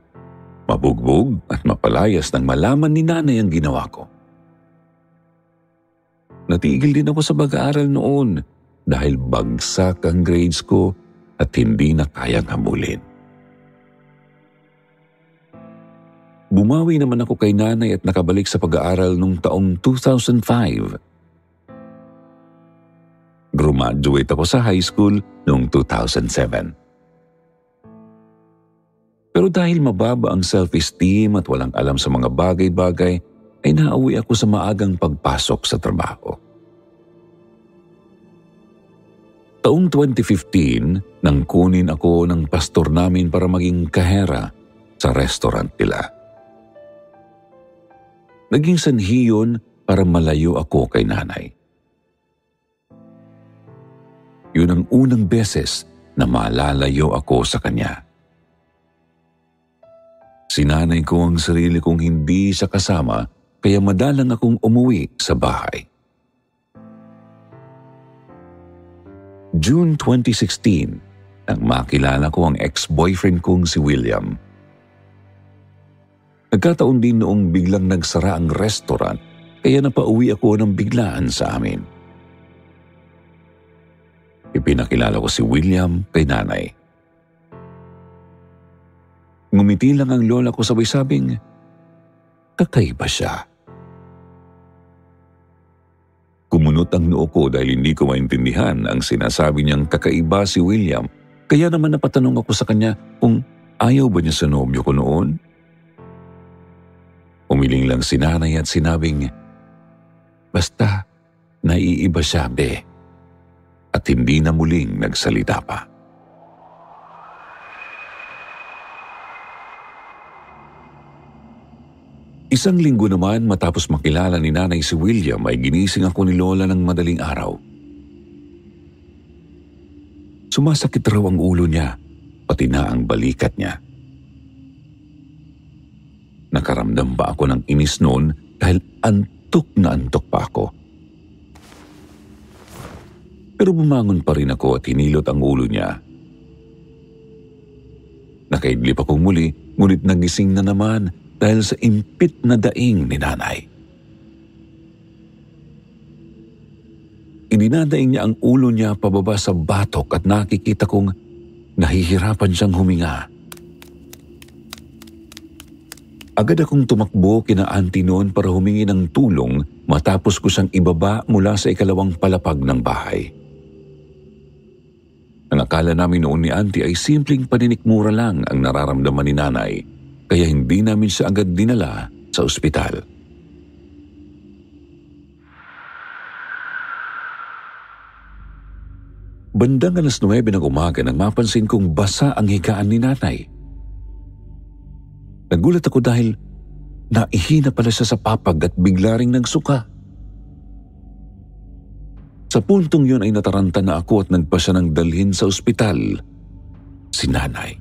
mabugbog at mapalayas nang malaman ni nanay ang ginawa ko. Natigil din ako sa pag-aaral noon dahil bagsak ang grades ko at hindi na kayang habulin. Bumawi naman ako kay nanay at nakabalik sa pag-aaral noong taong 2005. Graduate ako sa high school noong 2007. Pero dahil mababa ang self-esteem at walang alam sa mga bagay-bagay, ay nauwi ako sa maagang pagpasok sa trabaho. Taong 2015, nang kunin ako ng pastor namin para maging kahera sa restaurant nila. Naging sanhi yun para malayo ako kay nanay. Yun ang unang beses na malalayo ako sa kanya. Sinanay ko ang sarili kong hindi siya kasama, kaya madalang akong umuwi sa bahay. June 2016, nang makilala ko ang ex-boyfriend kong si William. Nagkataon din noong biglang nagsara ang restaurant, kaya napauwi ako ng biglaan sa amin. Ipinakilala ko si William kay nanay. Ngumiti lang ang lola ko sabay sabing, kakaiba siya. Kumunot ang noo ko dahil hindi ko maintindihan ang sinasabi niyang kakaiba si William, kaya naman napatanong ako sa kanya kung ayaw ba niya sa nobyo ko noon. Umiling lang si nanay at sinabing, basta naiiba siya, be. At hindi na muling nagsalita pa. Isang linggo naman matapos makilala ni nanay si William ay ginising ako ni Lola ng madaling araw. Sumasakit raw ang ulo niya, pati na ang balikat niya. Nakaramdam pa ako ng inis noon dahil antok na antok pa ako. Pero bumangon pa rin ako at hinilot ang ulo niya. Nakaidlip akong muli, ngunit nagising na naman dahil sa impit na daing ni nanay. Idinadaing niya ang ulo niya pababa sa batok at nakikita kong nahihirapan siyang huminga. Agad akong tumakbo kina auntie noon para humingi ng tulong matapos ko siyang ibaba mula sa ikalawang palapag ng bahay. Ang akala namin noon ni auntie ay simpleng paninikmura lang ang nararamdaman ni nanay, kaya hindi namin siya agad dinala sa ospital. Bandang 9:00 ng umaga nang mapansin kong basa ang higaan ni nanay. Nagulat ako dahil naihina pala siya sa papag at bigla ring nagsuka. Sa puntong yun ay nataranta na ako at nagpa siya ng dalhin sa ospital, si nanay.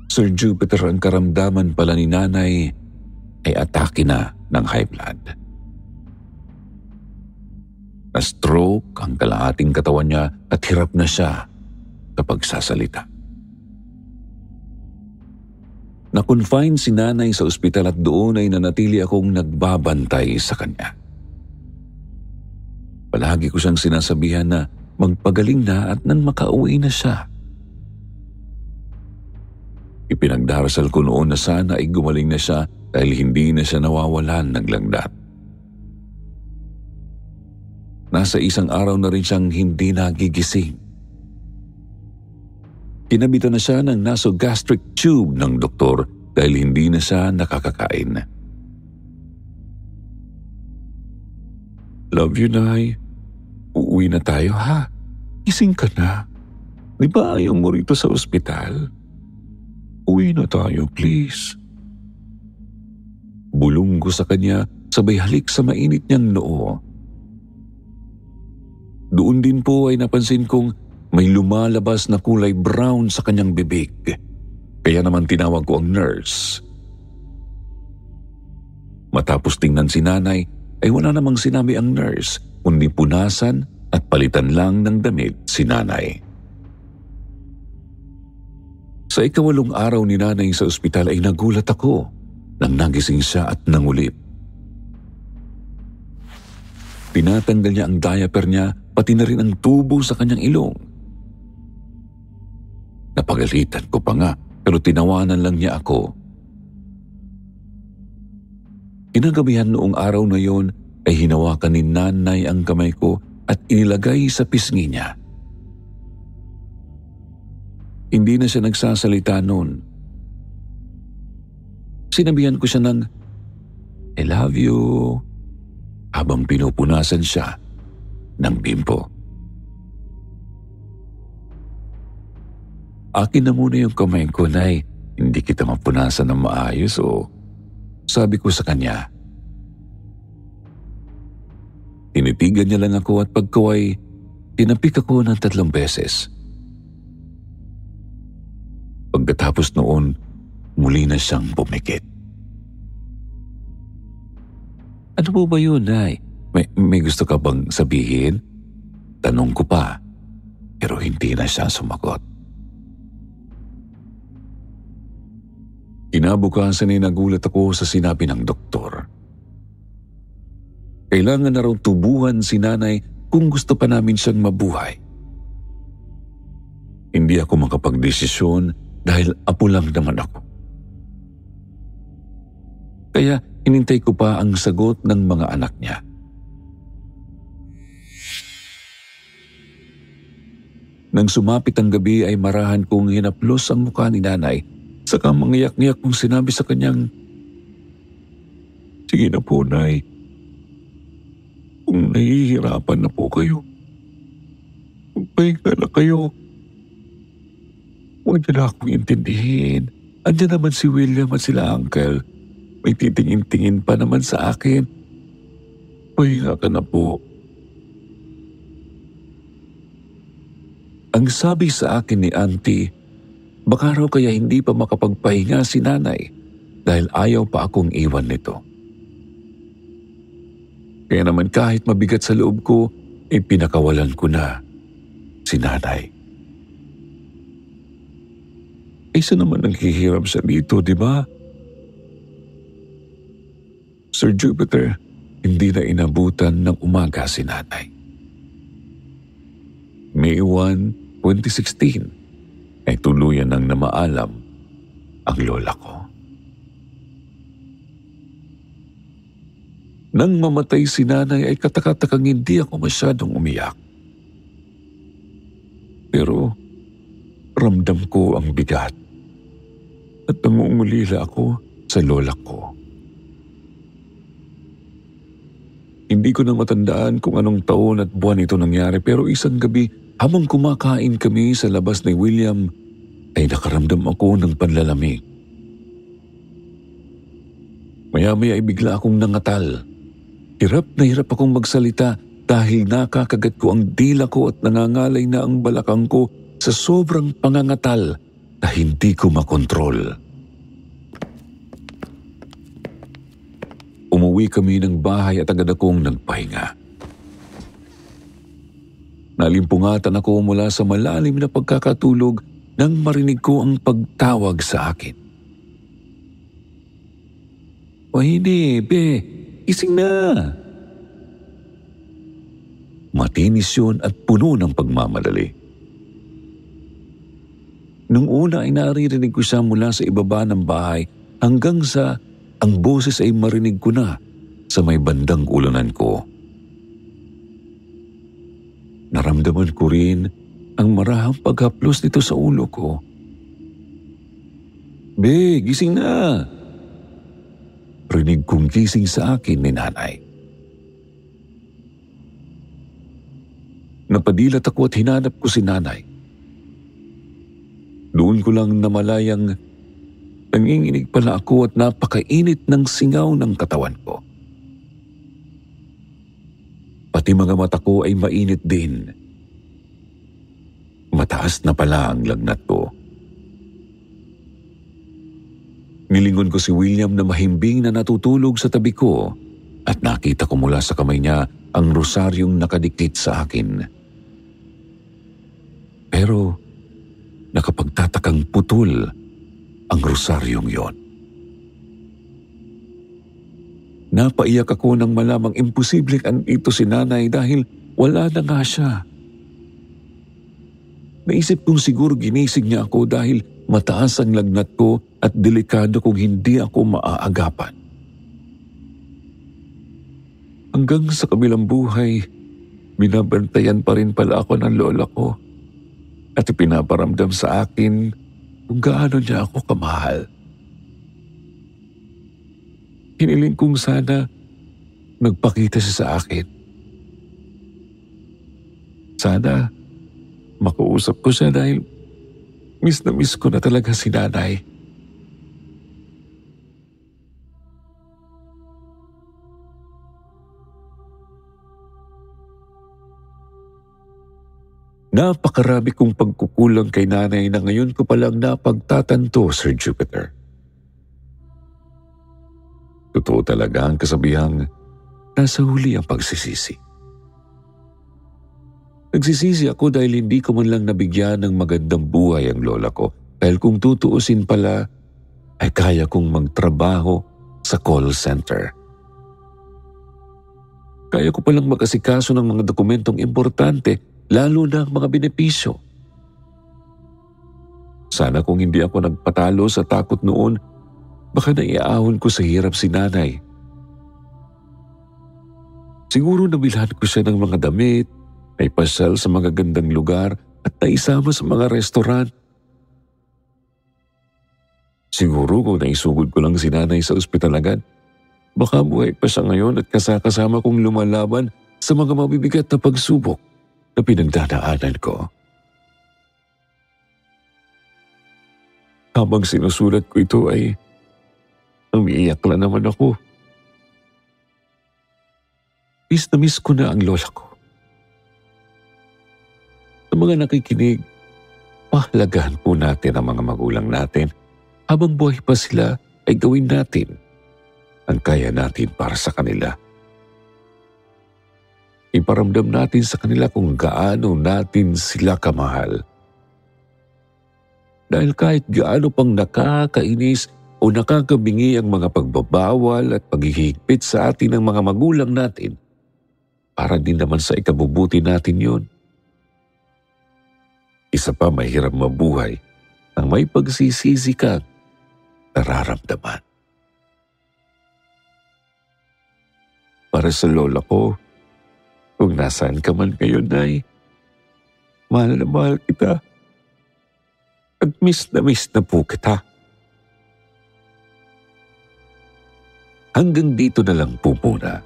Sir Jupiter, ang karamdaman pala ni nanay ay atake na ng high blood. Na-stroke ang kalahating katawan niya at hirap na siya sa pagsasalita. Na-confine si nanay sa ospital at doon ay nanatili akong nagbabantay sa kanya. Palagi ko siyang sinasabihan na magpagaling na at nang makauwi na siya. Ipinagdarasal ko noon na sana ay gumaling na siya dahil hindi na siya nawawalan ng langnat. Nasa isang araw na rin siyang hindi nagigising. Kinabitan na siya ng nasogastric tube ng doktor dahil hindi na siya nakakakain. Love you, Nay. Uuwi na tayo, ha? Gising ka na. Di ba ayaw mo rito sa ospital? Uwi na tayo, please. Bulong ko sa kanya, sabay halik sa mainit niyang noo. Doon din po ay napansin kong may lumalabas na kulay brown sa kanyang bibig. Kaya naman tinawag ko ang nurse. Matapos tingnan si nanay, ay wala namang sinabi ang nurse, kundi punasan at palitan lang ng damit si nanay. Sa 8 araw ni nanay sa ospital ay nagulat ako nang nagising siya at nangulit. Tinatanggal niya ang diaper niya, pati na rin ang tubo sa kanyang ilong. Napagalitan ko pa nga, pero tinawanan lang niya ako. Kinagabihan noong araw na yon ay hinawakan ni nanay ang kamay ko at inilagay sa pisngi niya. Hindi na siya nagsasalita noon. Sinabihan ko siya ng, I love you, habang pinupunasan siya ng bimpo. Akin na muna yung kamay ko, Nay. Hindi kita mapunasan ng maayos o sabi ko sa kanya. Tinitigan niya lang ako at pagkaway, tinapik ako ng 3 beses. Pagkatapos noon, muli na siyang pumikit. Ano po ba yun, Nay? May gusto ka bang sabihin? Tanong ko pa, pero hindi na siya sumagot. Kinabukasan ay nagulat ako sa sinabi ng doktor. Kailangan na raw tubuhan si nanay kung gusto pa namin siyang mabuhay. Hindi ako makapagdesisyon dahil apo lang naman ako. Kaya hinintay ko pa ang sagot ng mga anak niya. Nang sumapit ang gabi ay marahan kong hinaplos ang mukha ni nanay. Saka mangiyak-ngiyak kong sinabi sa kanyang, sige na po, Nay. Kung nahihirapan na po kayo, magpahinga na kayo. Huwag niyo na akong intindihin. Andiyan naman si William at sila Uncle. May titingin-tingin pa naman sa akin. Pahinga ka na po. Ang sabi sa akin ni Auntie, baka raw kaya hindi pa makapagpahinga si nanay dahil ayaw pa akong iwan nito. Kaya naman kahit mabigat sa loob ko, pinakawalan ko na si nanay. Isa naman ang hihirap sa dito, di ba? Sir Jupiter, hindi na inabutan ng umaga si nanay. May 1, 2016, ay tuluyan nang namaalam ang lola ko. Nang mamatay si nanay ay katakatakang hindi ako masyadong umiyak. Pero ramdam ko ang bigat at nangungulila ako sa lola ko. Hindi ko na matandaan kung anong taon at buwan ito nangyari pero isang gabi habang kumakain kami sa labas ni William ay nakaramdam ako ng panlalamig. Maya-maya ay bigla akong nangatal. Hirap na hirap akong magsalita dahil nakakagat ko ang dila ko at nangangalay na ang balakang ko sa sobrang pangangatal na hindi ko makontrol. Umuwi kami ng bahay at agad akong nagpahinga. Nalimpungatan ako mula sa malalim na pagkakatulog nang marinig ko ang pagtawag sa akin. Wahine, be, ising na! Matinis yun at puno ng pagmamadali. Nung una ay naririnig ko siya mula sa ibaba ng bahay hanggang sa ang boses ay marinig ko na sa may bandang ulunan ko. Naramdaman ko rin ang marahang paghaplos nito sa ulo ko. Be, gising na! Rinig kong gising sa akin ni nanay. Napadilat ako at hinanap ko si nanay. Doon ko lang namalayang nanginginig pala ako at napakainit ng singaw ng katawan ko. Pati mga mata ko ay mainit din. Mataas na pala ang lagnat ko. Nilingon ko si William na mahimbing na natutulog sa tabi ko at nakita ko mula sa kamay niya ang rosaryong nakadikit sa akin. Pero nakapagtatakang putol ang rosaryong yon. Napaiyak ako nang malamang imposibleng andito si nanay dahil wala na nga siya. Naisip kong siguro ginising niya ako dahil mataas ang lagnat ko at delikado kung hindi ako maaagapan. Hanggang sa kabilang buhay, binabantayan pa rin pala ako ng lola ko at ipinaparamdam sa akin kung gaano niya ako kamahal. Hiniling kong sana magpakita siya sa akin. Sana makausap ko siya dahil miss na miss ko na talaga si nanay. Napakarami kong pagkukulang kay nanay na ngayon ko palang napagtatanto, Sir Jupiter. Totoo talaga ang kasabihang nasa huli ang pagsisisi. Nagsisisi ako dahil hindi ko man lang nabigyan ng magandang buhay ang lola ko dahil kung tutuusin pala ay kaya kong magtrabaho sa call center. Kaya ko palang mag-asikaso ng mga dokumentong importante lalo na ang mga benepisyo. Sana kung hindi ako nagpatalo sa takot noon, baka naiahon ko sa hirap si nanay. Siguro nabilhan ko siya ng mga damit, may pasyal sa mga gandang lugar at naisama sa mga restaurant. Siguro kung naisugod ko lang si nanay sa ospital agad, baka buhay pa siya ngayon at kasama kong lumalaban sa mga mabibigat na pagsubok na pinagdadaanan ko. Habang sinusulat ko ito ay umiiyak na naman ako. Miss na miss ko na ang lola ko. Sa mga nakikinig, pahalagahan po natin ang mga magulang natin. Habang buhay pa sila ay gawin natin ang kaya natin para sa kanila. Iparamdam natin sa kanila kung gaano natin sila kamahal. Dahil kahit gaano pang nakakainis o nakakabingi ang mga pagbabawal at paghihigpit sa atin ng mga magulang natin, para din naman sa ikabubuti natin yun. Isa pa mahirap mabuhay nang may pagsisisi kang nararamdaman. Para sa lola ko, kung nasaan ka man ngayon, Nay, mahal na mahal kita. At miss na po kita. Hanggang dito na lang po muna.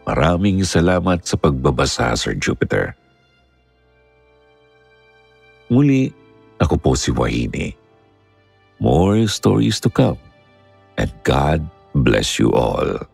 Maraming salamat sa pagbabasa, Sir Jupiter. Muli, ako po si Wahine. More stories to come, and God bless you all.